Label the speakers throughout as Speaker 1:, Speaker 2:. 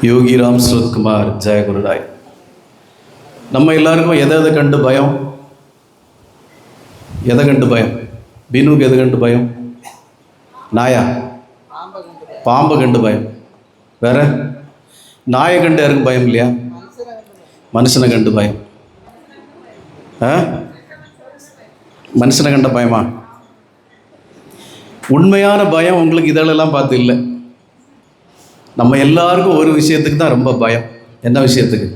Speaker 1: யோகிராம் சுரத்குமார் ஜெயகுருடாய். நம்ம எல்லாருக்கும் எதை கண்டு பயம்? எதை கண்டு பயம்? பீனுக்கு எதை கண்டு பயம்? நாயா? பாம்பை கண்டு பயம். வேற? நாயை கண்டு யாருக்கு பயம் இல்லையா? மனுஷனை கண்டு பயம். மனுஷனை கண்ட பயமா? உண்மையான பயம் உங்களுக்கு இதெல்லாம் பார்த்து இல்லை. நம்ம எல்லாருக்கும் ஒரு விஷயத்துக்கு தான் ரொம்ப பயம். என்ன விஷயத்துக்கு?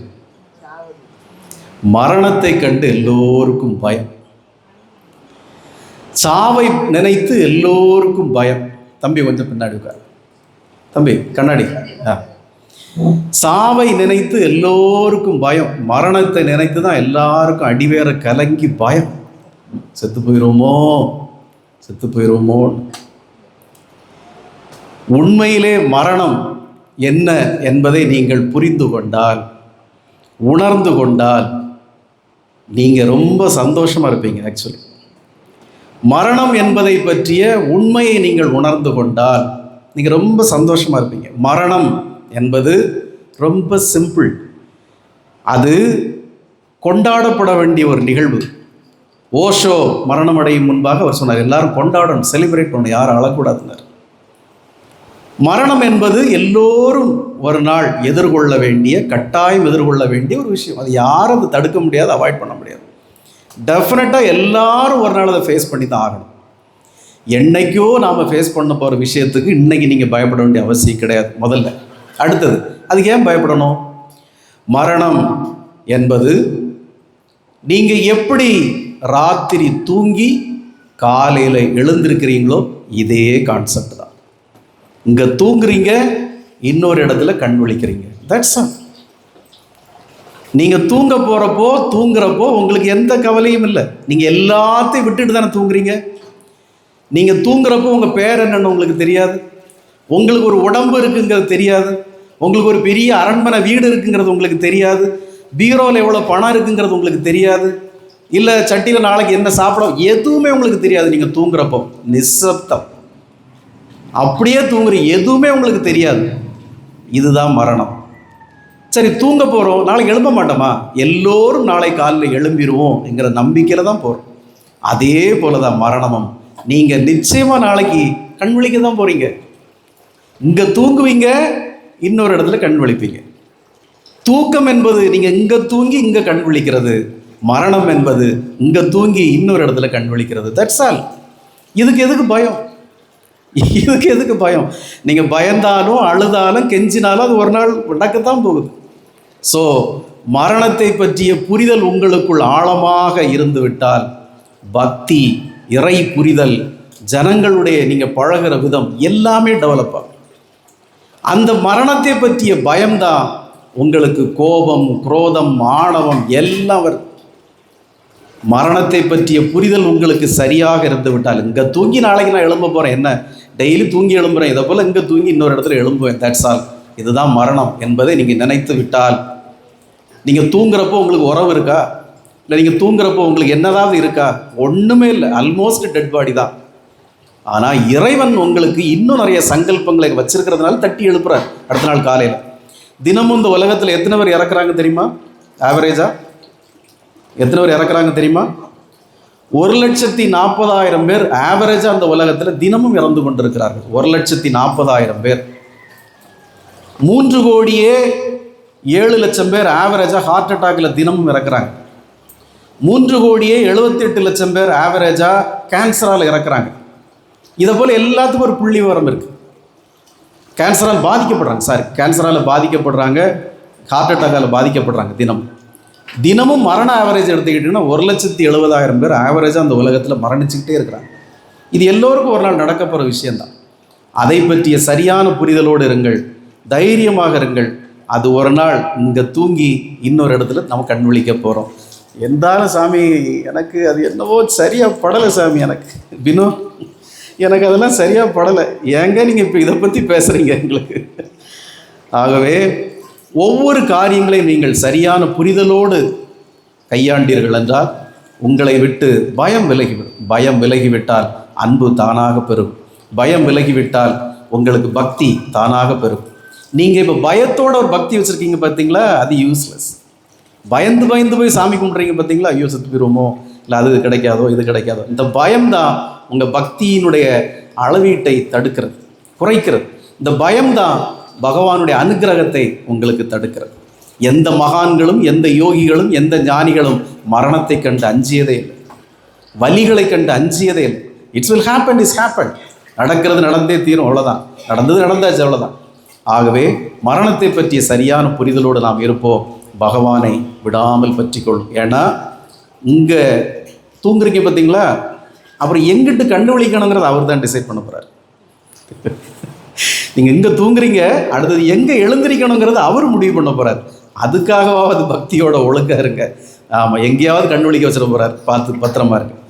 Speaker 1: மரணத்தை கண்டு எல்லோருக்கும் பயம். சாவை நினைத்து எல்லோருக்கும் பயம். தம்பி கொஞ்சம் பின்னாடி உட்கார். தம்பி கண்ணாடி. சாவை நினைத்து எல்லோருக்கும் பயம். மரணத்தை நினைத்து தான் எல்லாருக்கும் அடிவேற கலங்கி பயம். செத்து போயிடுவோமோ, செத்து போயிடுவோமோ. உண்மையிலே மரணம் என்ன என்பதை நீங்கள் புரிந்து கொண்டால், உணர்ந்து கொண்டால் நீங்கள் ரொம்ப சந்தோஷமாக இருப்பீங்க. ஆக்சுவலி மரணம் என்பதை பற்றிய உண்மையை நீங்கள் உணர்ந்து கொண்டால் நீங்கள் ரொம்ப சந்தோஷமாக இருப்பீங்க. மரணம் என்பது ரொம்ப சிம்பிள். அது கொண்டாடப்பட வேண்டிய ஒரு நிகழ்வு. ஓஷோ மரணம் அடையும் முன்பாக அவர் சொன்னார், எல்லாரும் கொண்டாடணும், செலிப்ரேட் பண்ணணும், யாரும் அழக்கூடாதுன்னார். மரணம் என்பது எல்லோரும் ஒரு நாள் எதிர்கொள்ள வேண்டிய, கட்டாயம் எதிர்கொள்ள வேண்டிய ஒரு விஷயம். அது யாரும் அதை தடுக்க முடியாது, அவாய்ட் பண்ண முடியாது. டெஃபினட்டாக எல்லாரும் ஒரு நாள் அதை ஃபேஸ் பண்ணி தான் ஆகணும். என்னைக்கோ நாம் ஃபேஸ் பண்ண போகிற விஷயத்துக்கு இன்றைக்கி நீங்கள் பயப்பட வேண்டிய அவசியம் கிடையாது. முதல்ல அடுத்தது, அதுக்கு ஏன் பயப்படணும்? மரணம் என்பது நீங்கள் எப்படி ராத்திரி தூங்கி காலையில் எழுந்திருக்கிறீங்களோ இதே கான்செப்ட் தான். இங்கே தூங்குறீங்க, இன்னொரு இடத்துல கண் விழிக்கிறீங்க. That's all. நீங்கள் தூங்குறப்போ உங்களுக்கு எந்த கவலையும் இல்லை. நீங்கள் எல்லாத்தையும் விட்டுட்டு தானே தூங்குறீங்க. நீங்கள் தூங்குறப்போ உங்கள் பேர் என்னன்னு உங்களுக்கு தெரியாது, உங்களுக்கு ஒரு உடம்பு இருக்குங்கிறது தெரியாது, உங்களுக்கு ஒரு பெரிய அரண்மனை வீடு இருக்குங்கிறது உங்களுக்கு தெரியாது, பீரோவில் எவ்வளோ பணம் இருக்குங்கிறது உங்களுக்கு தெரியாது, இல்லை சட்டியில் நாளைக்கு என்ன சாப்பிட, எதுவுமே உங்களுக்கு தெரியாது. நீங்கள் தூங்குறப்போ நிசப்தம், அப்படியே தூங்குறீங்க, எதுவுமே உங்களுக்கு தெரியாது. இதுதான் மரணம். சரி, தூங்க போகிறோம், நாளைக்கு எழும்ப மாட்டோமா? எல்லோரும் நாளை காலையில் எழும்பிடுவோம் என்கிற நம்பிக்கையில் தான் போகிறோம். அதே போல தான் மரணமும். நீங்கள் நிச்சயமாக நாளைக்கு கண் விழிக்க தான் போகிறீங்க. இங்கே தூங்குவீங்க, இன்னொரு இடத்துல கண் விழிப்பீங்க. தூக்கம் என்பது நீங்கள் இங்கே தூங்கி இங்கே கண் விழிக்கிறது. மரணம் என்பது இங்கே தூங்கி இன்னொரு இடத்துல கண் விழிக்கிறது. That's all. இதுக்கு எதுக்கு பயம்? இதுக்கு எதுக்கு பயம்? நீங்கள் பயந்தாலும் அழுதாலும் கெஞ்சினாலும் அது ஒரு நாள் நடக்கத்தான் போகுது. ஸோ மரணத்தை பற்றிய புரிதல் உங்களுக்குள் ஆழமாக இருந்து விட்டால், பக்தி, இறை புரிதல், ஜனங்களுடைய நீங்கள் பழகிற விதம் எல்லாமே டெவலப் ஆகும். அந்த மரணத்தை பற்றிய பயம்தான் உங்களுக்கு கோபம், குரோதம், ஆணவம் எல்லாம் வரும். மரணத்தை பற்றிய புரிதல் உங்களுக்கு சரியாக இருந்து விட்டால், இங்கே தூங்கி நாளைக்கு நான் எழும்ப போகிறேன், என்ன டெய்லி தூங்கி எழும்புறேன், இதை போல் இங்கே தூங்கி இன்னொரு இடத்துல எழும்புவேன், தட்ஸ் ஆல். இதுதான் மரணம் என்பதை நீங்கள் நினைத்து விட்டால், நீங்கள் தூங்குறப்போ உங்களுக்கு உறவு இருக்கா? இல்லை நீங்கள் தூங்குறப்போ உங்களுக்கு என்னதாவது இருக்கா? ஒன்றுமே இல்லை, ஆல்மோஸ்ட் டெட் பாடி தான். ஆனால் இறைவன் உங்களுக்கு இன்னும் நிறைய சங்கல்பங்களை வச்சிருக்கிறதுனால தட்டி எழுப்புறார் அடுத்த நாள் காலையில். தினமும் இந்த உலகத்தில் எத்தனை பேர் இறக்குறாங்க தெரியுமா? ஆவரேஜாக எத்தனை பேர் இறக்குறாங்க தெரியுமா? 1,40,000 பேர் ஆவரேஜாக அந்த உலகத்தில் தினமும் இறந்து கொண்டிருக்கிறார்கள். 1,40,000 பேர். 3,07,00,000 பேர் ஆவரேஜாக ஹார்ட் அட்டாக்கில் தினமும் இறக்குறாங்க. 3,78,00,000 பேர் ஆவரேஜாக கேன்சரால் இறக்குறாங்க. இதை போல் எல்லாத்துக்கும் ஒரு புள்ளி விவரம் இருக்குது. கேன்சரால் பாதிக்கப்படுறாங்க, ஹார்ட் அட்டாக்கால் பாதிக்கப்படுறாங்க. தினமும் மரண ஆவரேஜ் எடுத்துக்கிட்டிங்கன்னா 1,70,000 பேர் ஆவரேஜாக அந்த உலகத்தில் மரணிச்சுக்கிட்டே இருக்கிறாங்க. இது எல்லோருக்கும் ஒரு நாள் நடக்க போகிற விஷயந்தான். அதை பற்றிய சரியான புரிதலோடு இருங்கள், தைரியமாக இருங்கள். அது ஒரு நாள் இங்கே தூங்கி இன்னொரு இடத்துல நம்ம கண் விழிக்க போகிறோம். எந்தாலும் சாமி, எனக்கு அது என்னவோ சரியாக படலை சாமி, எனக்கு பினோ, எனக்கு அதெல்லாம் சரியாக படலை. ஏங்க நீங்கள் இப்போ இதை பற்றி பேசுகிறீங்க எங்களுக்கு? ஆகவே ஒவ்வொரு காரியங்களையும் நீங்கள் சரியான புரிதலோடு கையாண்டீர்கள் என்றால் உங்களை விட்டு பயம் விலகிவிடும். பயம் விலகிவிட்டால் அன்பு தானாக பெறும். பயம் விலகிவிட்டால் உங்களுக்கு பக்தி தானாக பெறும். நீங்கள் இப்போ பயத்தோட ஒரு பக்தி வச்சுருக்கீங்க பார்த்தீங்களா, அது யூஸ்லெஸ். பயந்து பயந்து போய் சாமி கும்பிட்றீங்க பார்த்தீங்களா, ஐயோ செத்து போயிடுவோமோ, இல்லை அது கிடைக்காதோ இது கிடைக்காதோ. இந்த பயம்தான் உங்கள் பக்தியினுடைய அளவீட்டை தடுக்கிறது, குறைக்கிறது. இந்த பயம்தான் பகவானுடைய அனுக்கிரகத்தை உங்களுக்கு தடுக்கிறது. எந்த மகான்களும் எந்த யோகிகளும் எந்த ஞானிகளும் மரணத்தை கண்டு அஞ்சியதே இல்லை, வலிகளை கண்டு அஞ்சியதே இல்லை. It's will happen, is happen. நடக்கிறது நடந்தே தீரும், அவ்வளோதான். நடந்தது நடந்தாச்சு, அவ்வளோதான். ஆகவே மரணத்தை பற்றிய சரியான புரிதலோடு நாம் இருப்போம். பகவானை விடாமல் பற்றிக்கொள்ளும். ஏன்னா இங்கே தூங்குறீங்க பார்த்தீங்களா, அப்புறம் எங்கிட்டு கண்டுபிடிக்கணுங்கிறத அவர் தான் டிசைட் பண்ண போகிறார். நீங்கள் எங்கே தூங்குறீங்க, அடுத்தது எங்கே எழுந்திரிக்கணுங்கிறத அவர் முடிவு பண்ண போகிறார். அதுக்காகவாவது பக்தியோட ஒழுங்காக இருங்க. ஆமாம், எங்கேயாவது கண்டுபிடிக்க வச்சிட போகிறார், பார்த்து பத்திரமா இருக்கு.